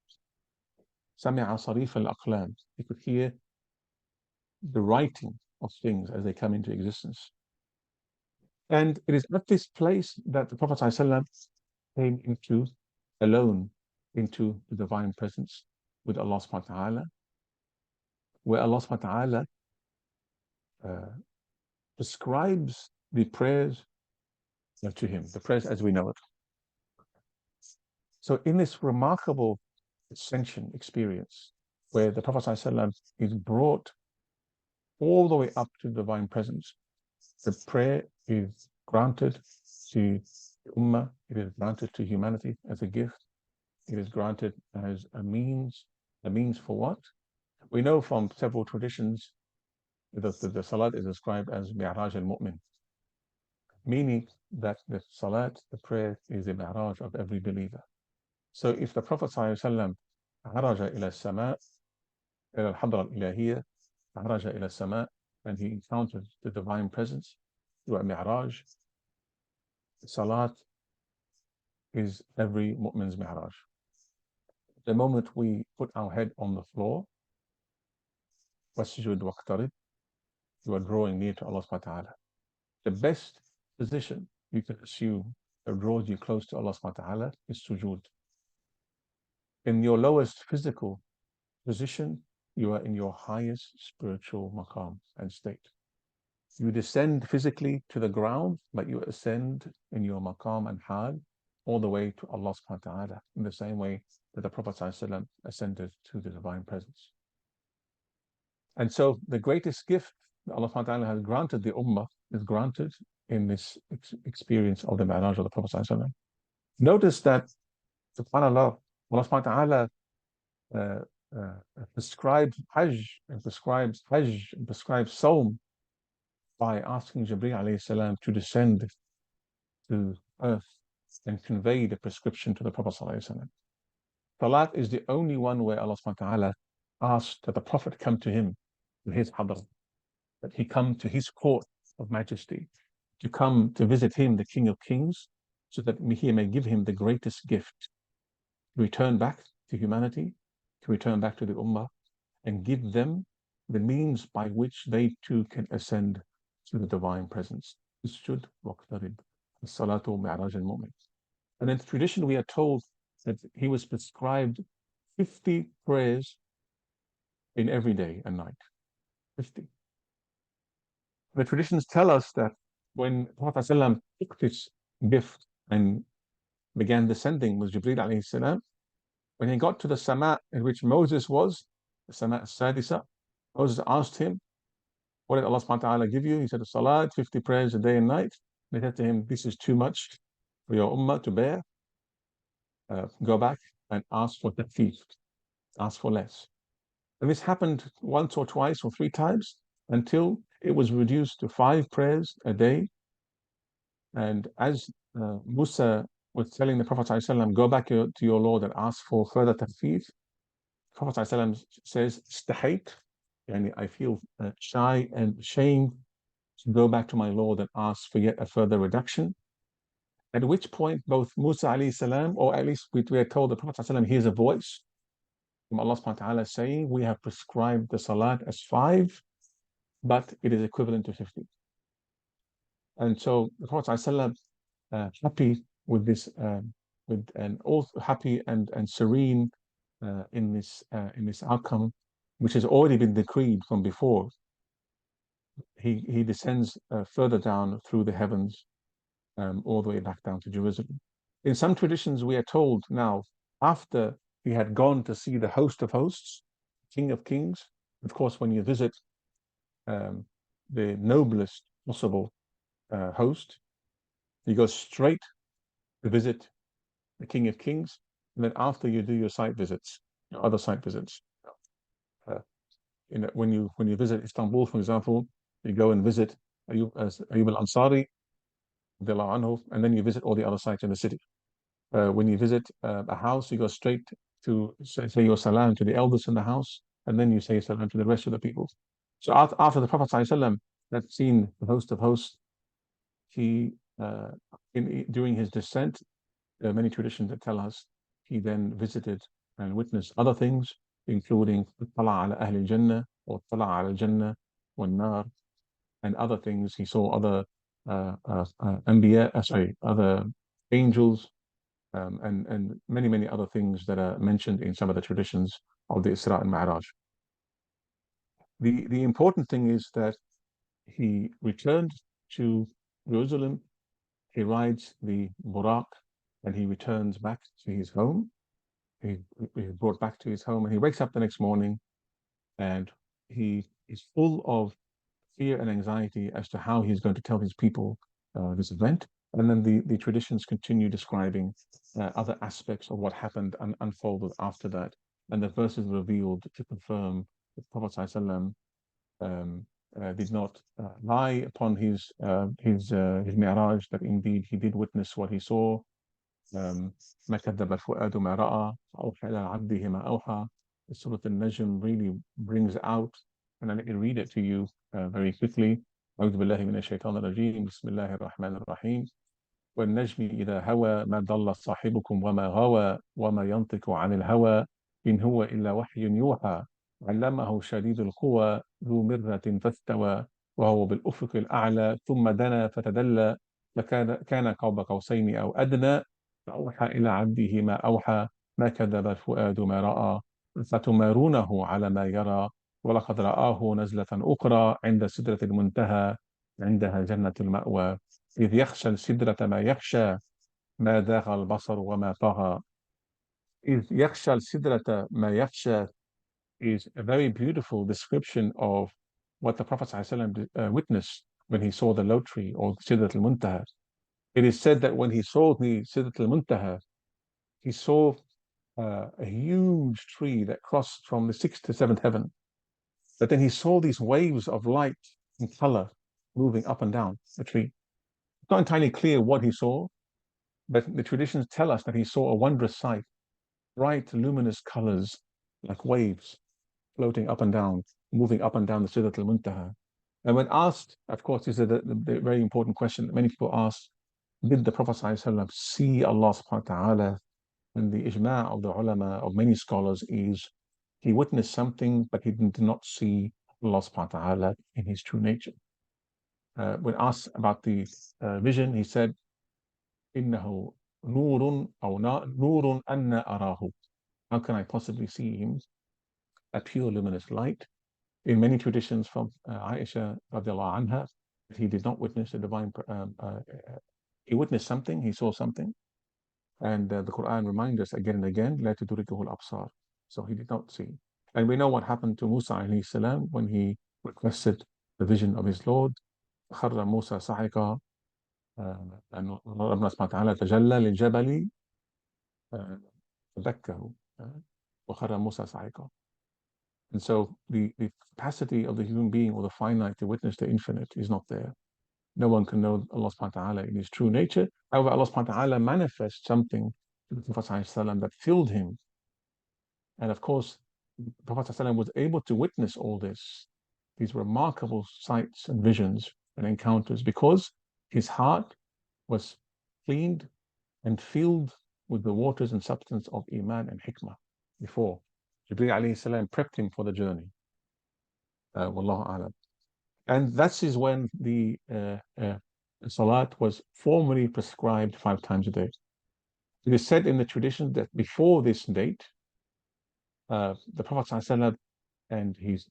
سمع صريف الأقلام. He could hear the writing of things as they come into existence. And it is at this place that the Prophet ﷺ came alone into the divine presence with Allah subhanahu wa ta'ala, where Allah subhanahu wa ta'ala prescribes the prayers to him, the prayers as we know it. So in this remarkable ascension experience, where the Prophet ﷺ is brought all the way up to the divine presence, the prayer is granted to the Ummah, it is granted to humanity as a gift, it is granted as a means for what? We know from several traditions that the Salat is described as Mi'raj al-Mu'min, meaning that the Salat, the prayer, is the Mi'raj of every believer. So if the Prophet ﷺ عرج إلى السماء إلى الحضرة الإلهية عرج إلى السماء, and he encountered the divine presence through a Mi'raj, Salat is every mu'min's Mi'raj. The moment we put our head on the floor, وَاسْجُدْ وَاقْتَرِبْ, you are drawing near to Allah subhanahu wa ta'ala. The best position you can assume that draws you close to Allah subhanahu wa ta'ala is sujood. In your lowest physical position, you are in your highest spiritual maqam and state. You descend physically to the ground, but you ascend in your maqam and hal all the way to Allah subhanahu wa ta'ala, in the same way that the Prophet ﷺ ascended to the divine presence. And so the greatest gift that Allah subhanahu wa ta'ala has granted the Ummah is granted in this experience of the Mi'raj of the Prophet ﷺ. Notice that, subhanAllah, Allah subhanahu wa ta'ala prescribes Hajj and prescribes Sawm by asking Jibreel alayhi salam to descend to earth and convey the prescription to the Prophet sallallahu alaihi wasallam. Salat is the only one where Allah subhanahu wa ta'ala asked that the Prophet come to him, to his hadr, that he come to his court of majesty, to come to visit him, the King of Kings, so that he may give him the greatest gift, to return back to humanity, to return back to the Ummah, and give them the means by which they too can ascend to the divine presence. Usjud waqtarib, as-salatu mi'raj al-mu'min. And in tradition we are told that he was prescribed 50 prayers in every day and night. 50. The traditions tell us that when Prophet ﷺ took this gift and began descending with Jibreel alayhi salam, when he got to the Sama in which Moses was, the Sama as-Sadisa, Moses asked him, what did Allah subhanahu wa ta'ala give you? He said, Salat, 50 prayers a day and night. They said to him, this is too much for your ummah to bear. Go back and ask for tafif, ask for less. And this happened once or twice or 3 times until it was reduced to 5 prayers a day. And as Musa was telling the Prophet ﷺ, go back to your Lord and ask for further tafif, Prophet ﷺ says, istahayt, and I feel shy and ashamed to go back to my Lord and ask for yet a further reduction. At which point both Musa alayhi salam, or at least we are told the Prophet ﷺ hears a voice from Allah subhanahu wa ta'ala saying, we have prescribed the salat as 5, but it is equivalent to 50. And so the Prophet ﷺ, happy with this, happy and serene in this outcome, which has already been decreed from before, he descends further down through the heavens, all the way back down to Jerusalem. In some traditions, we are told now, after he had gone to see the host of hosts, King of Kings, of course, when you visit the noblest possible host, you go straight to visit the King of Kings, and then after you do your site visits, your other site visits. When you visit Istanbul, for example, you go and visit Ayyub al-Ansari, and then you visit all the other sites in the city. When you visit a house, you go straight to say your salam to the elders in the house, and then you say salam to the rest of the people. So after the Prophet ﷺ had seen the host of hosts, he during his descent, there are many traditions that tell us he then visited and witnessed other things, including Tala ala Ahli Jannah or Tala ala Jannah wa Nar, and other things. He saw other other angels and many other things that are mentioned in some of the traditions of the Isra and Miraj. The important thing is that he returned to Jerusalem, he rides the Buraq, and he returns back to his home. He is brought back to his home, and he wakes up the next morning, and he is full of fear and anxiety as to how he's going to tell his people this event. And then the traditions continue describing other aspects of what happened and unfolded after that. And the verses revealed to confirm that the Prophet ﷺ, did not lie upon his mi'raj, that indeed he did witness what he saw. ما كذب الفؤاد ما رأى أوحى إلى عبده ما أوحى. Surah Al-Najm really brings out, and let me read it to you very quickly. أعوذ بالله من الشيطان الرجيم بسم الله الرحمن الرحيم والنجم إذا هوى ما ضل صاحبكم وما غوى وما ينطق عن الهوى إن هو إلا وحي يوحى علمه شديد القوى ذو مرة فاستوى وهو بالأفق الأعلى ثم دنا فتدلى كان قاب قوسين أو أدنى فأوحى إلى عبده ما أوحى ما كذب الفؤاد ما رأى فتمارونه على ما يرى ولقد رآه نزلة أخرى عند سدرة المنتهى عندها جنة المأوى إذ يخشى السدرة ما يخشى ما ذاق البصر وما طغى. إذ يخشى السدرة ما يخشى is a very beautiful description of what the Prophet ﷺ witnessed when he saw the low tree or Sidrat al-Muntaha. It is said that when he saw the Sidrat al-Muntaha, he saw a huge tree that crossed from the sixth to seventh heaven. But then he saw these waves of light and color moving up and down the tree. It's not entirely clear what he saw, but the traditions tell us that he saw a wondrous sight, bright, luminous colors like waves floating up and down, moving up and down the Sidrat al-Muntaha. And when asked, of course, this is the very important question that many people ask, did the Prophet ﷺ see Allah subhanahu wa ta'ala? And the ijma' of the ulama, of many scholars, is he witnessed something, but he did not see Allah subhanahu wa ta'ala in his true nature. When asked about the vision, he said, إِنَّهُ نُورٌ أو نُورٌ أَنَّ أَرَاهُ. How can I possibly see him? A pure luminous light. In many traditions from Aisha radiallahu anha, he did not witness the divine, he witnessed something, he saw something. And the Quran reminds us again and again, لا تدركه الأبصار. So he did not see. And we know what happened to Musa alayhi salam when he requested the vision of his Lord. خر موسى صعقا أن ربنا سبحانه وتعالى تجلى للجبل فدكه وخر موسى صعقا. And so the capacity of the human being or the finite to witness the infinite is not there. No one can know Allah subhanahu wa ta'ala in his true nature. However, Allah subhanahu wa ta'ala manifests something to the Prophet that filled him. And of course, the Prophet was able to witness all this, these remarkable sights and visions and encounters, because his heart was cleaned and filled with the waters and substance of Iman and Hikmah before. Jibreel alayhi salam prepped him for the journey. Wallahu a'lam. And that is when the Salat was formally prescribed 5 times a day. It is said in the tradition that before this date, the Prophet ﷺ and his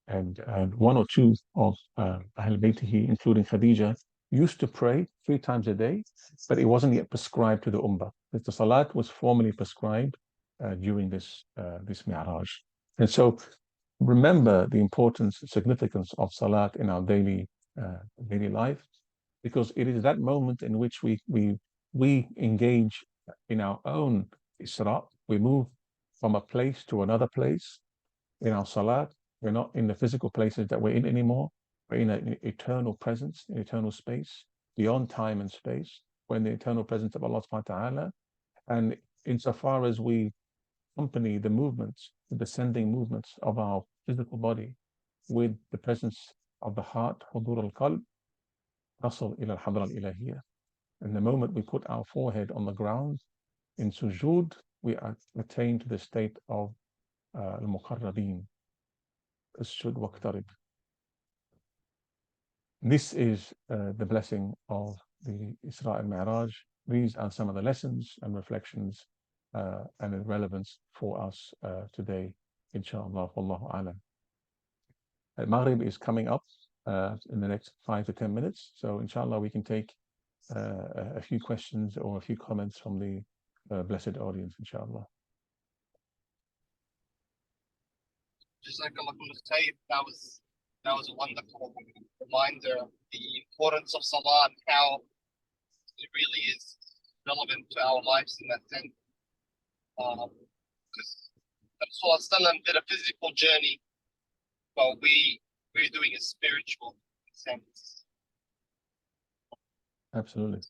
and one or two of Ahl Baytihi, including Khadija, used to pray 3 times a day, but it wasn't yet prescribed to the Ummah. The Salat was formally prescribed during this Mi'raj. And so remember the importance, significance of Salat in our daily life, because it is that moment in which we engage in our own Isra. We move from a place to another place. In our Salat, we're not in the physical places that we're in anymore. We're in an eternal presence, in eternal space, beyond time and space. We're in the eternal presence of Allah subhanahu wa ta'ala. And insofar as we accompany the movements, the descending movements of our physical body with the presence of the heart, hudur al-qalb, nasl ila al-hadra al-ilahiyya. And the moment we put our forehead on the ground in sujood, we attain to the state of al-muqarrabeen. Asjud waqtarib. This is the blessing of the Isra and Miraj. these are some of the lessons and reflections and the relevance for us today, inshallah. Wallahu alam. Maghrib is coming up in the next 5 to 10 minutes. So inshallah, we can take a few questions or a few comments from the blessed audience, inshallah. Jazakallah khair. That was a wonderful reminder of the importance of salah and how it really is relevant to our lives in that sense. Because Rasulullah did a physical journey, but we're doing a spiritual sense. Absolutely.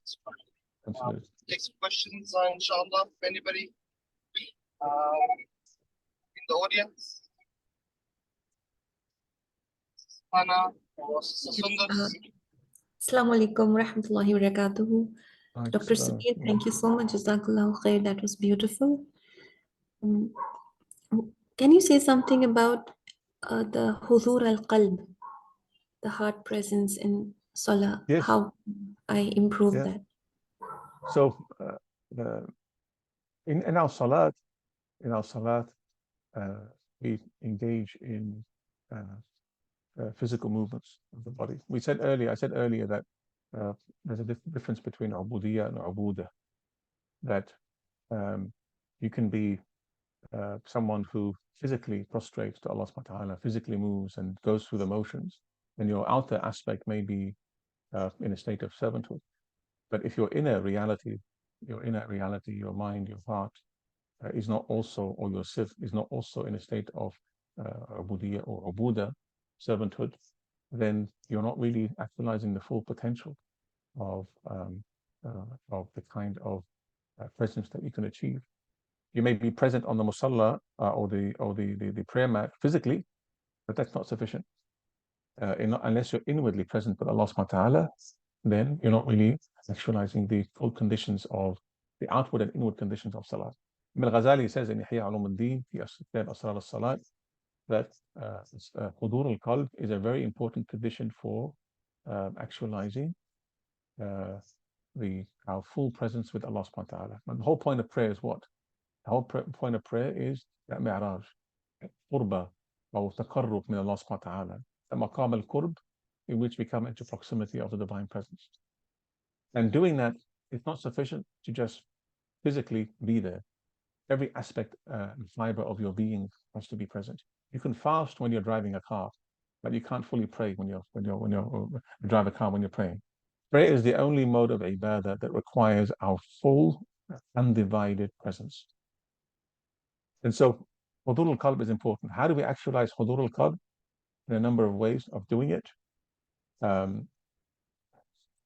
Absolutely. Take some questions, inshallah, if anybody in the audience. Hannah or Sundar. Assalamu alaikum wa rahmatullahi wa barakatuhu. Dr. Samir, thank you so much. Jazakallahu khair. That was beautiful. Can you say something about the hudur al-qalb, the heart presence in salah? Yes. How I improve that? So in our salat, we engage in physical movements of the body. I said earlier that there's a difference between ubudiyya and ubuda, that you can be someone who physically prostrates to Allah subhanahu wa ta'ala, physically moves and goes through the motions, and your outer aspect may be in a state of servanthood. But if your inner reality, your mind, your heart is not also, or your sif is not also in a state of ubudiyya or ubuda, servanthood, then you're not really actualizing the full potential of the kind of presence that you can achieve. You may be present on the musalla or the prayer mat physically, but that's not sufficient. Unless you're inwardly present with Allah subhanahu wa ta'ala, then you're not really actualizing the full conditions of the outward and inward conditions of salah. Ibn al-Ghazali says in Ihya Ulumuddin, Asrar al-Salat, that hudur al-qalb is a very important condition for actualizing our full presence with Allah subhanahu wa ta'ala. And the whole point of prayer is what? The whole point of prayer is that mi'raj, qurba, or taqarrub min Allah subhanahu wa ta'ala, the maqam al-qurb, in which we come into proximity of the divine presence. And doing that, it's not sufficient to just physically be there. Every aspect and fiber of your being has to be present. You can fast when you're driving a car, but you can't fully pray when you drive a car when you're praying. Prayer is the only mode of ibadah that requires our full, undivided presence. And so, hudur al-qalb is important. How do we actualize hudur al-qalb? In a number of ways of doing it.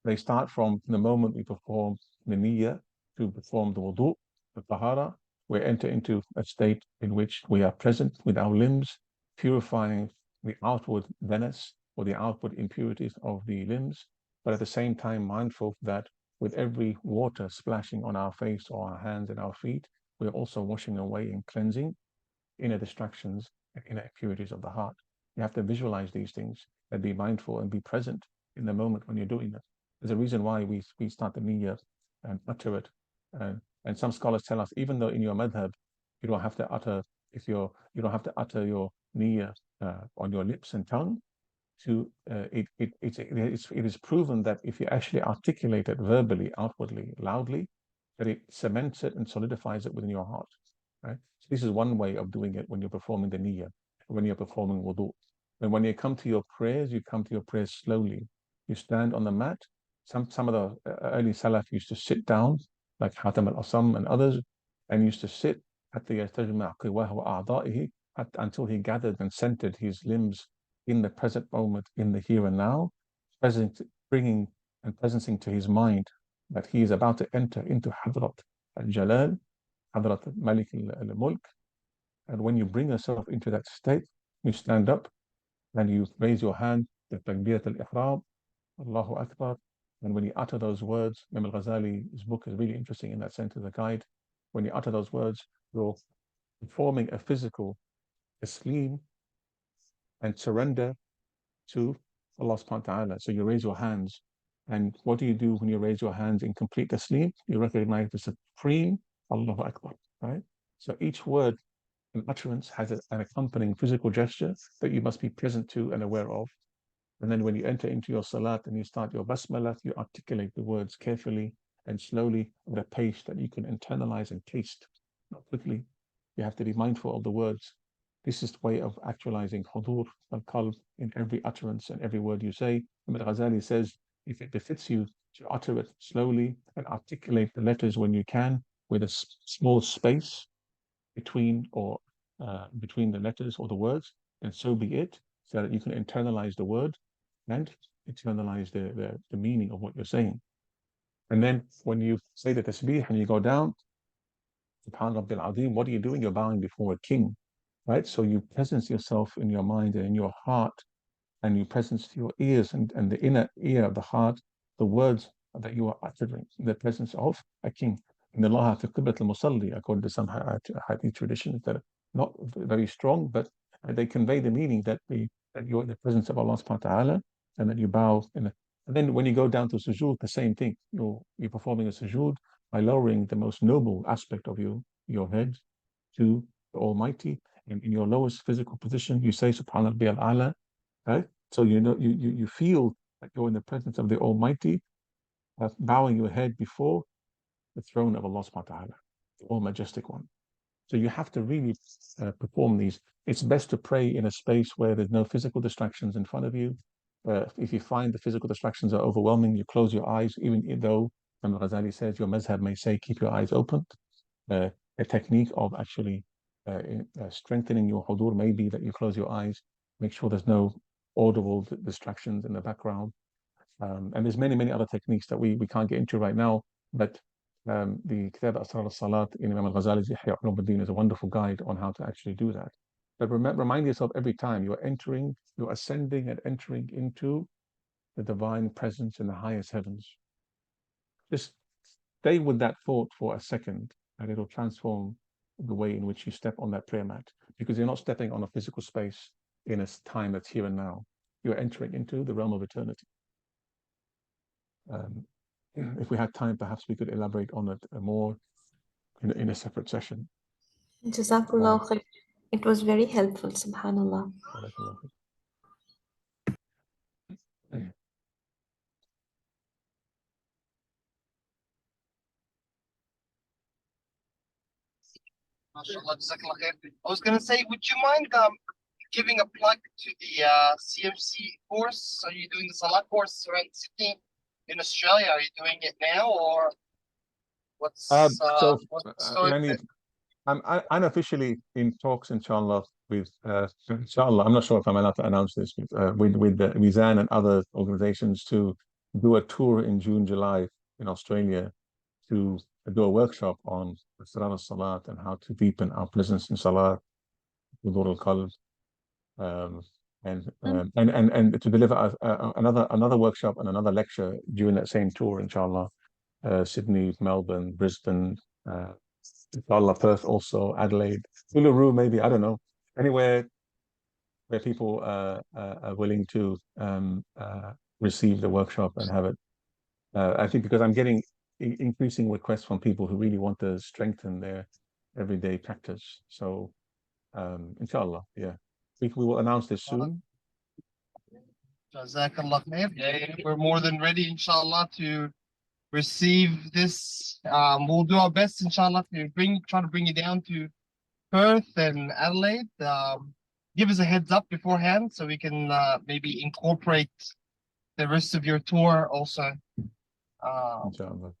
They start from the moment we perform the niyyah to perform the wudu, the tahara. We enter into a state in which we are present with our limbs, purifying the outward venice or the outward impurities of the limbs, but at the same time mindful that with every water splashing on our face or our hands and our feet, we're also washing away and cleansing inner distractions and inner impurities of the heart. You have to visualize these things and be mindful and be present in the moment when you're doing it. There's a reason why we start the niyyah and utter it. And some scholars tell us, even though in your madhab, you don't have to utter your niyyah on your lips and tongue. It is proven that if you actually articulate it verbally, outwardly, loudly, that it cements it and solidifies it within your heart. Right? So this is one way of doing it when you're performing the niyyah, when you're performing wudu. And when you come to your prayers, you come to your prayers slowly. You stand on the mat. Some of the early Salaf used to sit down, like Hatim al-Asam and others, and used to sit at the until he gathered and centered his limbs in the present moment, in the here and now, bringing and presencing to his mind that he is about to enter into Hadrat al-Jalal, Hadrat al-Malik al-Mulk. And when you bring yourself into that state, you stand up and you raise your hand, the Takbirat al-Ihram, Allahu Akbar. And when you utter those words, Imam al-Ghazali's book is really interesting in that sense as a guide. When you utter those words, you're performing a physical taslim and surrender to Allah subhanahu wa ta'ala. So you raise your hands And what do you do when you raise your hands in complete taslim? You recognize the supreme Allahu Akbar, right? So each word and utterance has an accompanying physical gesture that you must be present to and aware of. And then when you enter into your salat and you start your basmalah, you articulate the words carefully and slowly at a pace that you can internalize and taste, not quickly. You have to be mindful of the words. This is the way of actualizing hudur al-qalb in every utterance and every word you say. Imam Ghazali says, if it befits you to utter it slowly and articulate the letters when you can with a small space between between the letters or the words, then so be it, so that you can internalize the word and internalize the meaning of what you're saying. And then when you say the tasbih and you go down, Subhan Rabbil Azim, what are you doing? You're bowing before a king, right? So you presence yourself in your mind and in your heart, and you presence to your ears and the inner ear of the heart, the words that you are uttering in the presence of a king. In Allah fi qiblat al-musalli, according to some hadith traditions that are not very strong, but they convey the meaning that you're in the presence of Allah subhanahu wa ta'ala, and that you bow and then when you go down to sujood, the same thing. You're performing a sujood by lowering the most noble aspect of your head to the Almighty. And in your lowest physical position, you say Subhanallah al-A'la, right? So you feel that you're in the presence of the Almighty, bowing your head before the throne of Allah subhanahu wa ta'ala, the All Majestic One. So you have to really perform these. It's best to pray in a space where there's no physical distractions in front of you. If you find the physical distractions are overwhelming, you close your eyes, even though Imam Ghazali says your mazhab may say keep your eyes open. A technique of actually strengthening your hudur may be that you close your eyes, make sure there's no audible distractions in the background. And there's many other techniques that we can't get into right now, but the Kitab Asrar al-Salat in Imam al-Ghazali's Ihya Ulumuddin is a wonderful guide on how to actually do that. But remind yourself every time you're ascending and entering into the divine presence in the highest heavens. Just stay with that thought for a second, and it'll transform the way in which you step on that prayer mat, because you're not stepping on a physical space in a time that's here and now. You're entering into the realm of eternity. If we had time, perhaps we could elaborate on it more in a separate session. Jazakallah khair. It was very helpful, subhanallah. MashaAllah, Jazakallah khair. I was going to say, would you mind giving a plug to the CMC course? Are you doing the Salat course around Sydney in Australia? Are you doing it now, or what's the story? I'm unofficially in talks, inshallah, with inshallah. I'm not sure if I'm allowed to announce this with the Mizan and other organizations to do a tour in June, July in Australia to do a workshop on Isra al-Salat and how to deepen our presence in Salat, Hudur al-Qalb, and to deliver another workshop and another lecture during that same tour, inshallah. Sydney, Melbourne, Brisbane, inshallah, Perth also, Adelaide, Uluru maybe, I don't know, anywhere where people are willing to receive the workshop and have it. I think because I'm getting increasing requests from people who really want to strengthen their everyday practice. So, inshallah, yeah. We will announce this soon. Jazakallah khair. Yeah, we're more than ready, inshallah, to receive this. We'll do our best, inshallah, to try to bring you down to Perth and Adelaide. Give us a heads up beforehand so we can maybe incorporate the rest of your tour also. Inshallah.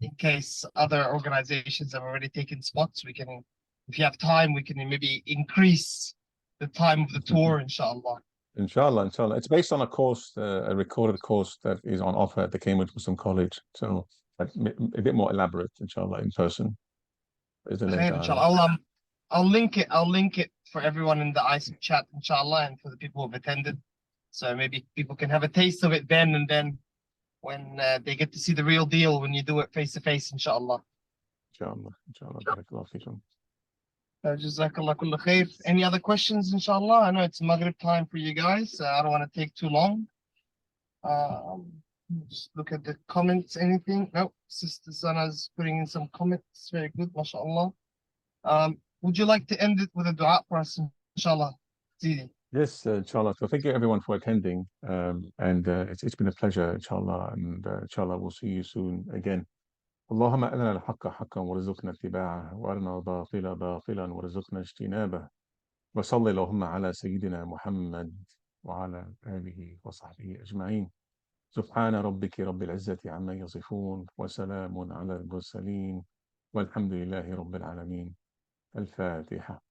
In case other organizations have already taken spots, we can, if you have time, we can maybe increase the time of the tour, inshallah. Inshallah. It's based on a course, a recorded course that is on offer at the Cambridge Muslim College. So a bit more elaborate, inshallah, in person. Inshallah. I'll link it for everyone in the ISIP chat, inshallah, and for the people who have attended. So maybe people can have a taste of it then, and then when they get to see the real deal when you do it face to face, inshallah. Inshallah. Barakallahu feekum. Jazakallah kullu khair. Any other questions, inshallah? I know it's Maghrib time for you guys. I don't want to take too long. Just look at the comments. Anything? No. Sister Sana's putting in some comments. Very good, mashallah. Would you like to end it with a dua for us, inshallah? Zidi. Yes, inshallah. So thank you everyone for attending. It's been a pleasure, inshallah. And inshallah, we'll see you soon again. اللهم أرنا الحق حقا وارزقنا اتباعه وأرنا الباطل باطلا وارزقنا اجتنابه وصل اللهم على سيدنا محمد وعلى آله وصحبه أجمعين سبحان ربك رب العزة عما يصفون وسلام على المرسلين والحمد لله رب العالمين. الفاتحة.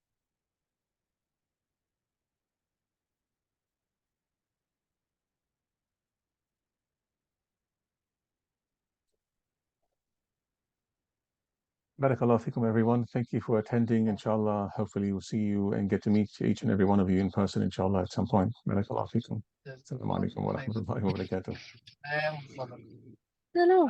Barakallah fikum, everyone. Thank you for attending. Inshallah, hopefully we'll see you and get to meet each and every one of you in person, inshallah, at some point. Barakallah fikum. Assalamu alaikum wa rahmatullahi wa barakatuh. No, no.